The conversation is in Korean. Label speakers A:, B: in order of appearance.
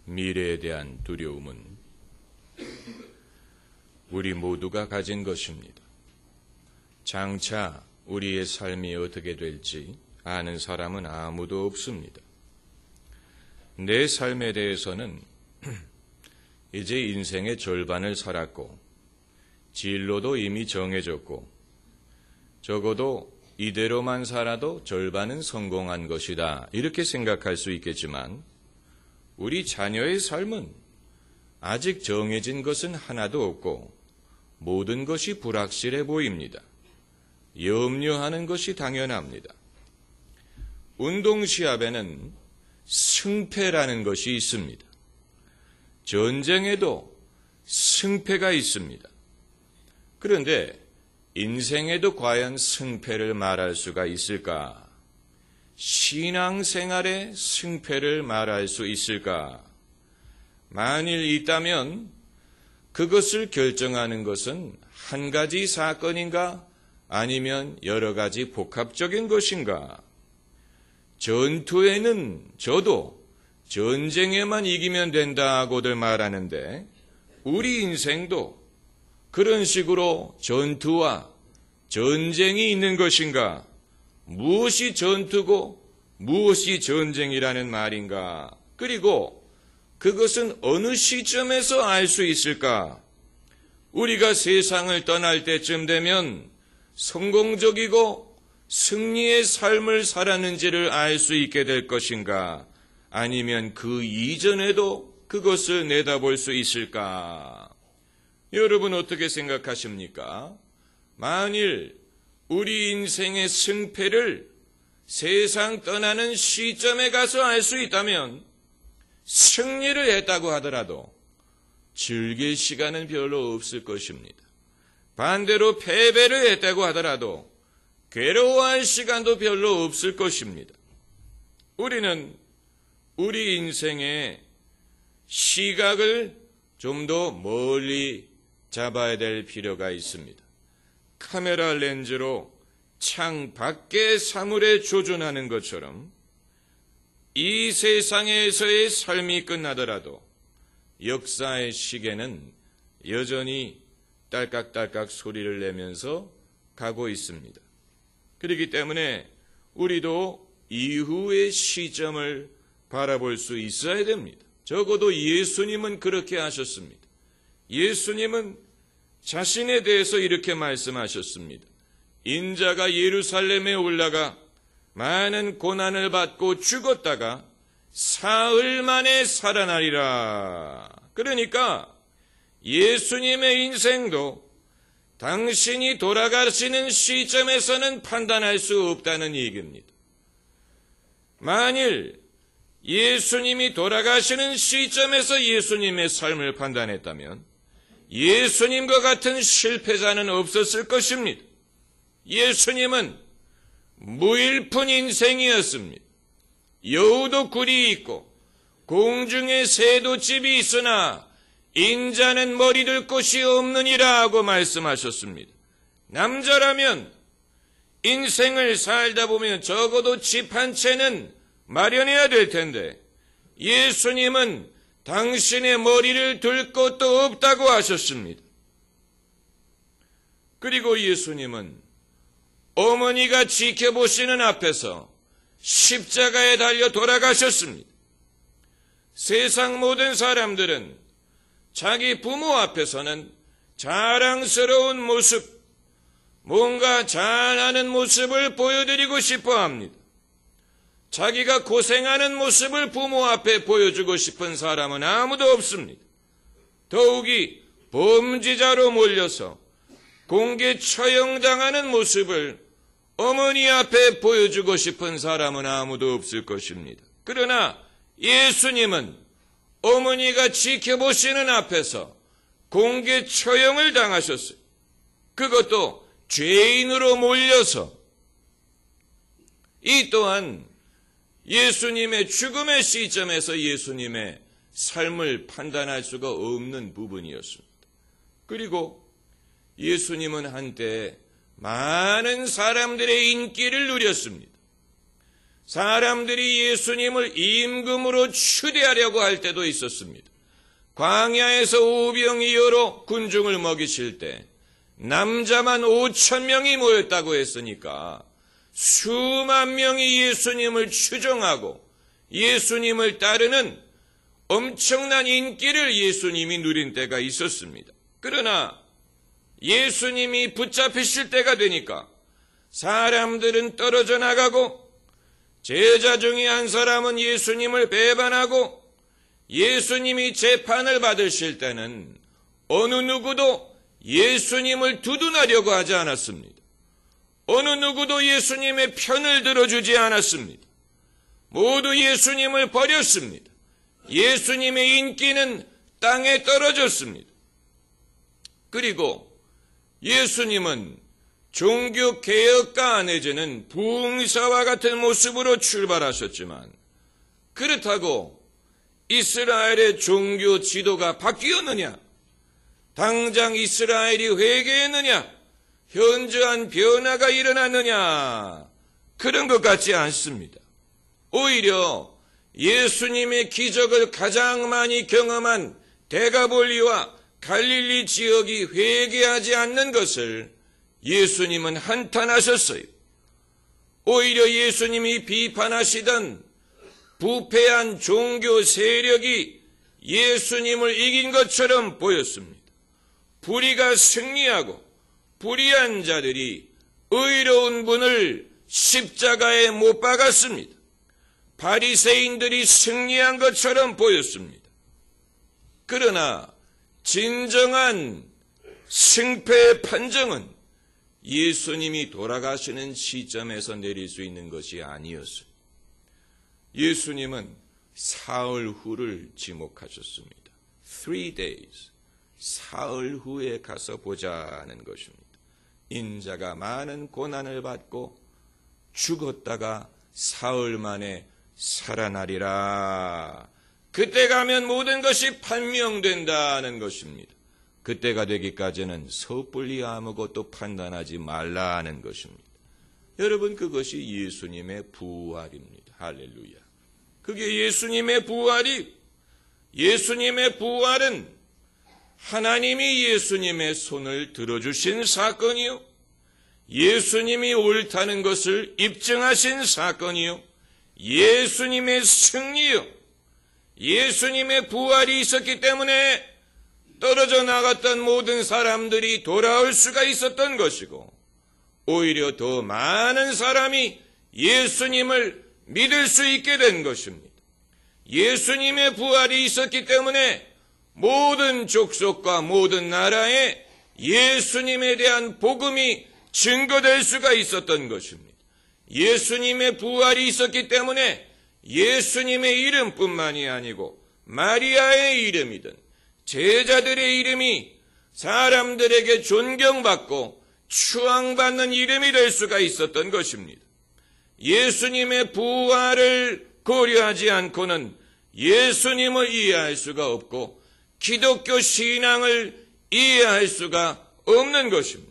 A: 미래에 대한 두려움은 우리 모두가 가진 것입니다. 장차 우리의 삶이 어떻게 될지 아는 사람은 아무도 없습니다. 내 삶에 대해서는 이제 인생의 절반을 살았고 진로도 이미 정해졌고 적어도 이대로만 살아도 절반은 성공한 것이다 이렇게 생각할 수 있겠지만 우리 자녀의 삶은 아직 정해진 것은 하나도 없고 모든 것이 불확실해 보입니다. 염려하는 것이 당연합니다. 운동 시합에는 승패라는 것이 있습니다. 전쟁에도 승패가 있습니다. 그런데 인생에도 과연 승패를 말할 수가 있을까? 신앙생활에 승패를 말할 수 있을까? 만일 있다면 그것을 결정하는 것은 한 가지 사건인가? 아니면 여러 가지 복합적인 것인가? 전투에는 저도 전쟁에만 이기면 된다고들 말하는데 우리 인생도 그런 식으로 전투와 전쟁이 있는 것인가? 무엇이 전투고 무엇이 전쟁이라는 말인가? 그리고 그것은 어느 시점에서 알 수 있을까? 우리가 세상을 떠날 때쯤 되면 성공적이고 승리의 삶을 살았는지를 알 수 있게 될 것인가? 아니면 그 이전에도 그것을 내다볼 수 있을까? 여러분 어떻게 생각하십니까? 만일 우리 인생의 승패를 세상 떠나는 시점에 가서 알 수 있다면 승리를 했다고 하더라도 즐길 시간은 별로 없을 것입니다. 반대로 패배를 했다고 하더라도 괴로워할 시간도 별로 없을 것입니다. 우리는 우리 인생의 시각을 좀 더 멀리 잡아야 될 필요가 있습니다. 카메라 렌즈로 창 밖의 사물에 조준하는 것처럼 이 세상에서의 삶이 끝나더라도 역사의 시계는 여전히 딸깍딸깍 소리를 내면서 가고 있습니다. 그렇기 때문에 우리도 이후의 시점을 바라볼 수 있어야 됩니다. 적어도 예수님은 그렇게 하셨습니다. 예수님은 자신에 대해서 이렇게 말씀하셨습니다. 인자가 예루살렘에 올라가 많은 고난을 받고 죽었다가 사흘 만에 살아나리라. 그러니까 예수님의 인생도 당신이 돌아가시는 시점에서는 판단할 수 없다는 얘기입니다. 만일 예수님이 돌아가시는 시점에서 예수님의 삶을 판단했다면 예수님과 같은 실패자는 없었을 것입니다. 예수님은 무일푼 인생이었습니다. 여우도 굴이 있고 공중에 새도 집이 있으나 인자는 머리 둘 곳이 없느니라 하고 말씀하셨습니다. 남자라면 인생을 살다 보면 적어도 집 한 채는 마련해야 될 텐데 예수님은 당신의 머리를 둘 곳도 없다고 하셨습니다. 그리고 예수님은 어머니가 지켜보시는 앞에서 십자가에 달려 돌아가셨습니다. 세상 모든 사람들은 자기 부모 앞에서는 자랑스러운 모습, 뭔가 잘하는 모습을 보여드리고 싶어 합니다. 자기가 고생하는 모습을 부모 앞에 보여주고 싶은 사람은 아무도 없습니다. 더욱이 범죄자로 몰려서 공개 처형당하는 모습을 어머니 앞에 보여주고 싶은 사람은 아무도 없을 것입니다. 그러나 예수님은 어머니가 지켜보시는 앞에서 공개 처형을 당하셨어요. 그것도 죄인으로 몰려서. 이 또한 예수님의 죽음의 시점에서 예수님의 삶을 판단할 수가 없는 부분이었습니다. 그리고 예수님은 한때 많은 사람들의 인기를 누렸습니다. 사람들이 예수님을 임금으로 추대하려고 할 때도 있었습니다. 광야에서 오병이어로 군중을 먹이실 때 남자만 5,000명이 모였다고 했으니까 수만 명이 예수님을 추종하고 예수님을 따르는 엄청난 인기를 예수님이 누린 때가 있었습니다. 그러나 예수님이 붙잡히실 때가 되니까 사람들은 떨어져 나가고 제자 중에 한 사람은 예수님을 배반하고 예수님이 재판을 받으실 때는 어느 누구도 예수님을 두둔하려고 하지 않았습니다. 어느 누구도 예수님의 편을 들어주지 않았습니다. 모두 예수님을 버렸습니다. 예수님의 인기는 땅에 떨어졌습니다. 그리고 예수님은 종교개혁가 내지는 부흥사와 같은 모습으로 출발하셨지만 그렇다고 이스라엘의 종교 지도가 바뀌었느냐? 당장 이스라엘이 회개했느냐? 현저한 변화가 일어났느냐? 그런 것 같지 않습니다. 오히려 예수님의 기적을 가장 많이 경험한 데가볼리와 갈릴리 지역이 회개하지 않는 것을 예수님은 한탄하셨어요. 오히려 예수님이 비판하시던 부패한 종교 세력이 예수님을 이긴 것처럼 보였습니다. 불의가 승리하고 불의한 자들이 의로운 분을 십자가에 못 박았습니다. 바리새인들이 승리한 것처럼 보였습니다. 그러나 진정한 승패의 판정은 예수님이 돌아가시는 시점에서 내릴 수 있는 것이 아니었어요. 예수님은 사흘 후를 지목하셨습니다. 3 days, 사흘 후에 가서 보자는 것입니다. 인자가 많은 고난을 받고 죽었다가 사흘 만에 살아나리라. 그때 가면 모든 것이 판명된다는 것입니다. 그때가 되기까지는 섣불리 아무것도 판단하지 말라는 것입니다. 여러분, 그것이 예수님의 부활입니다. 할렐루야. 그게 예수님의 부활이, 예수님의 부활은 하나님이 예수님의 손을 들어주신 사건이요, 예수님이 옳다는 것을 입증하신 사건이요, 예수님의 승리요, 예수님의 부활이 있었기 때문에 떨어져 나갔던 모든 사람들이 돌아올 수가 있었던 것이고, 오히려 더 많은 사람이 예수님을 믿을 수 있게 된 것입니다. 예수님의 부활이 있었기 때문에 모든 족속과 모든 나라에 예수님에 대한 복음이 증거될 수가 있었던 것입니다. 예수님의 부활이 있었기 때문에 예수님의 이름뿐만이 아니고 마리아의 이름이든 제자들의 이름이 사람들에게 존경받고 추앙받는 이름이 될 수가 있었던 것입니다. 예수님의 부활을 고려하지 않고는 예수님을 이해할 수가 없고 기독교 신앙을 이해할 수가 없는 것입니다.